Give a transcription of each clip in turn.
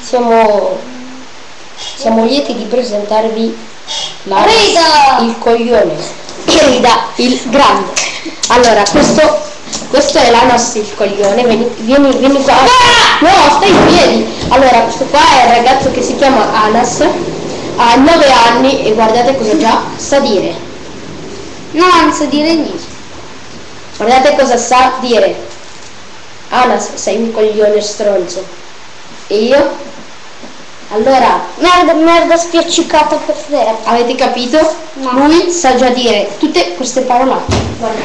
Siamo lieti di presentarvi Rida! il coglione. Rida, il grande. Allora, questo è l'Anas il coglione. Vieni qua. No, stai in piedi. Allora, questo qua è il ragazzo che si chiama Anas, ha 9 anni e guardate cosa già sa dire. No, non sa dire niente. Guardate cosa sa dire. Anas, sei un coglione stronzo. E io? Allora, merda spiaccicata per terra. avete capito? No. Lui sa già dire tutte queste parolacce. Guarda.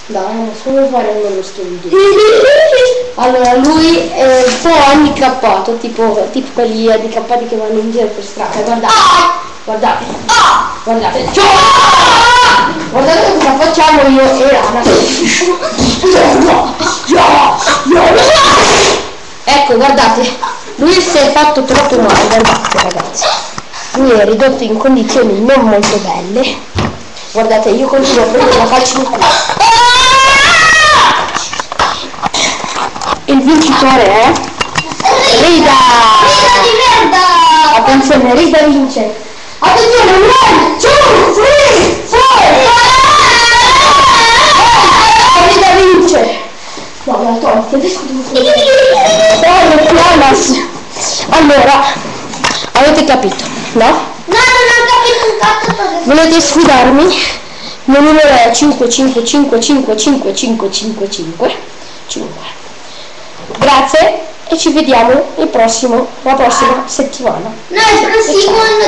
Dai, non so come fare uno studio. Allora, lui è un po' handicappato, tipo quelli handicappati che vanno in giro per strada. Guardate. Guardate. Guardate. Guardate cosa facciamo io e Ana. Ecco, guardate, lui si è fatto troppo male, guardate ragazzi, lui è ridotto in condizioni non molto belle, guardate, io continuo a prendere la calcio in culo. Il vincitore è Rida! Rida di merda! Attenzione, Rida vince! Attenzione, 1, 2, 3, 4! Rida vince! No, la tolti, adesso devo allora, avete capito, no? No, non ho capito un cazzo. Volete sfidarmi? Il mio numero è 555555555. Grazie e ci vediamo la prossima settimana. No, il prossimo anno